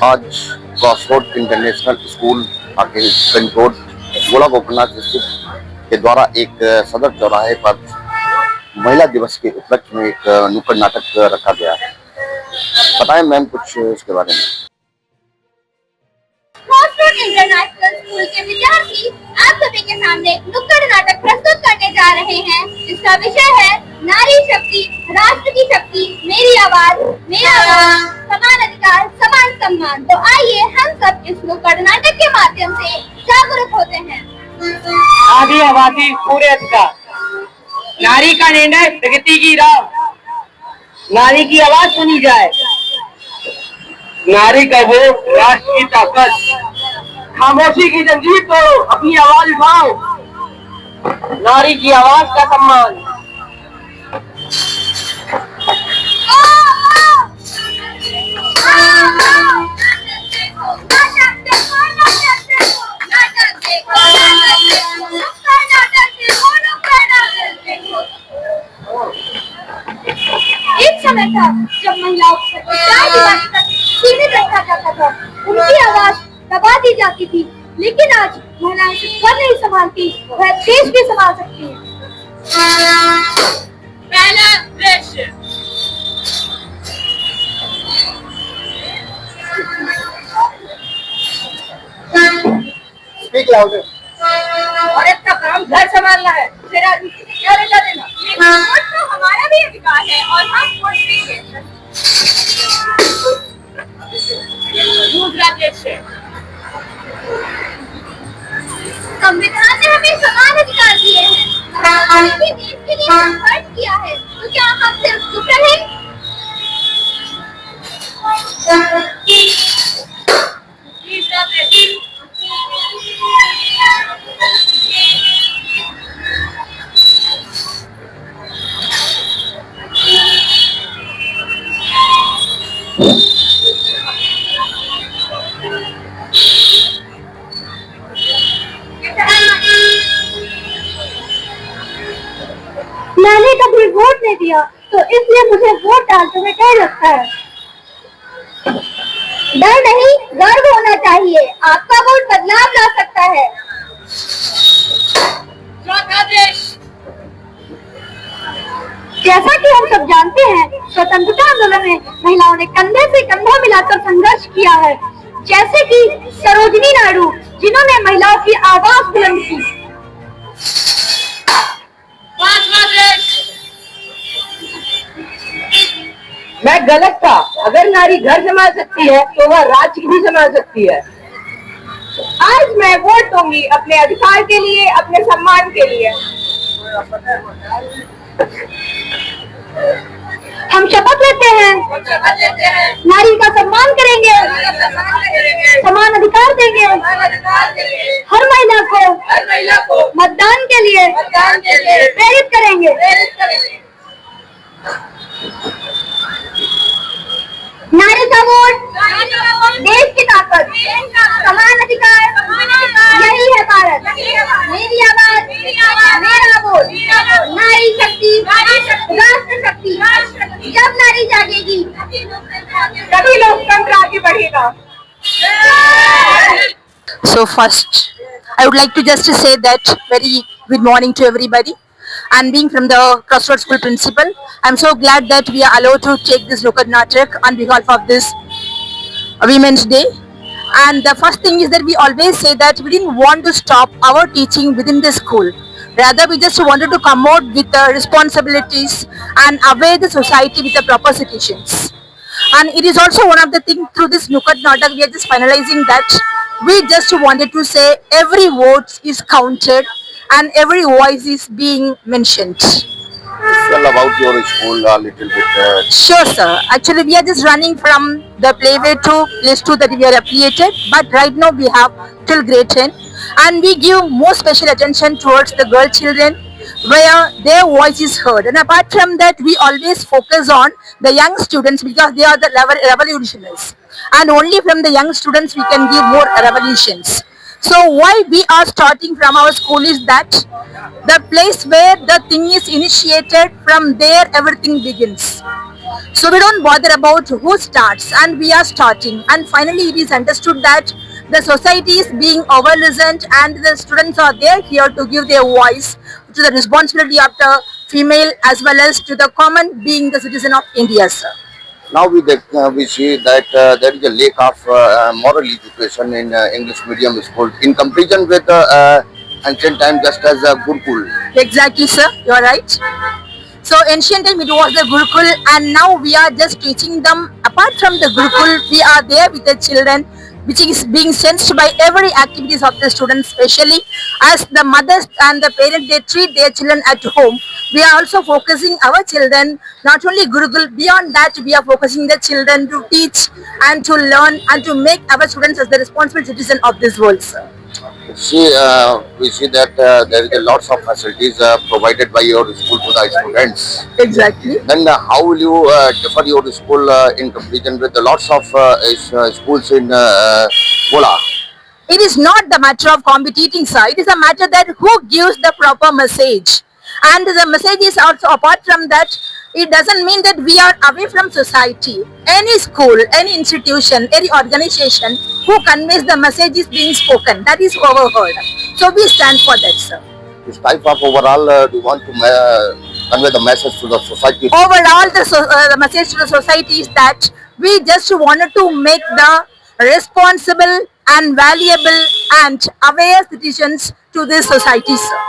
आज crossroad international school आके road गोला गोपीनाथ डिस्ट्रिक्ट के द्वारा एक सदर चौराहे पर महिला दिवस के उपलक्ष्य में एक नुक्कड़ नाटक रखा गया है। बताएं मैम कुछ इसके बारे में। क्रॉसरोड इंटरनेशनल स्कूल के विद्यार्थी आप सभी के सामने नुक्कड़ नाटक प्रस्तुत करने जा रहे हैं। इसका विषय है नारी शक्ति, राष्ट्र की शक्ति, मेरी आवाज, मेरा आवाज, समान अधिकार, समान सम्मान। तो आइए हम सब इस नुक्कड़ नाटक के माध्यम से जागरूक होते हैं। आधी आबादी पूरे अधिकार, नारी का निर्णय प्रगति की राह, नारी की आवाज सुनी जाए, नारी का वोट राष्ट्र की ताकत, खामोशी की जंजीर तोड़ो, अपनी आवाज उठाओ, नारी की आवाज का सम्मान। एक समय था जब महिलाओं को 4 दीवारी तक सीमित रखा जाता था, उनकी आवाज दबा दी जाती थी। लेकिन आज महिलाएं सिर्फ घर नहीं संभालती, वह देश भी संभाल सकती है। पहला दृश्य। Speak louder. औरत का काम घर संभालना है, उसे राजनीति से क्या लेना देना। वोट तो हमारा भी अधिकार है और हम वोट देंगे। दूसरा दृश्य। संविधान ने हमें समान अधिकार दिए हैं, हमने भी देश के लिए संघर्ष किया है, तो क्या हम सिर्फ चुप रहें? तीसरा दृश्य। मैंने कभी वोट नहीं दिया, तो इसलिए मुझे वोट डालते हुए डर लगता है। डर नहीं, गर्व होना चाहिए। आपका वोट बदलाव ला सकता है। चौथा दृश्य। जैसा कि हम सब जानते हैं, स्वतंत्रता आंदोलन में महिलाओं ने कंधे से कंधा मिलाकर संघर्ष किया है, जैसे कि सरोजिनी नायडू, जिन्होंने महिलाओं की आवाज बुलंद की। पांचवा दृश्य। मैं गलत था, अगर नारी घर संभाल सकती है तो वह राज्य भी संभाल सकती है। आज मैं वोट दूंगी अपने अधिकार के लिए, अपने सम्मान के लिए। हम शपथ लेते हैं, नारी का सम्मान करेंगे, समान अधिकार देंगे, हर महिला को मतदान के लिए प्रेरित करेंगे। नारी का वोट, देश की ताकत, समान अधिकार, यही है भारत। मेरी आवाज, मेरा वोट, नारी शक्ति, राष्ट्र शक्ति। जब नारी जागेगी तभी लोकतंत्र आगे बढ़ेगा। So first, I would like to just say that very good morning to everybody. And being from the Crossroads School principal, I'm so glad that we are allowed to take this Nukkad Natak on behalf of this Women's Day. And the first thing is that we always say that we didn't want to stop our teaching within the school. Rather, we just wanted to come out with the responsibilities and aware the society with the proper situations. And it is also one of the things through this Nukkad Natak, we are just finalizing that we just wanted to say every vote is counted and every voice is being mentioned. Tell about your school a little bit. Sure, sir. Actually, we are just running from the playway to place 2 that we are affiliated, but right now we have till grade 10, and we give more special attention towards the girl children, where their voice is heard. And apart from that, we always focus on the young students because they are the revolutionaries, and only from the young students we can give more revolutions. So why we are starting from our school is that the place where the thing is initiated, from there everything begins. So we don't bother about who starts, and we are starting. And finally it is understood that the society is being over-listened and the students are there here to give their voice to the responsibility of the female as well as to the common being the citizen of India, sir. Now we see that there is a lack of moral education in English medium school in comparison with ancient time, just as Gurukul. Exactly, sir. You are right. So ancient time it was the Gurukul, and now we are just teaching them. Apart from the Gurukul, we are there with the children, which is being sensed by every activities of the students, especially as the mothers and the parents they treat their children at home. We are also focusing our children not only Gurukul. Beyond that, we are focusing the children to teach and to learn and to make our students as the responsible citizen of this world, sir. We see that there is a lots of facilities provided by your school to the students. Exactly. Then how will you differ your school in comparison with the lots of schools in Gola? It is not the matter of competing, sir. It is a matter that who gives the proper message. And the message is also apart from that, it doesn't mean that we are away from society. Any school, any institution, any organization who conveys the message is being spoken. That is overheard. So we stand for that, sir. This type of overall, do you want to convey the message to the society? Overall, the message to the society is that we just wanted to make the responsible and valuable and aware citizens to this society, sir.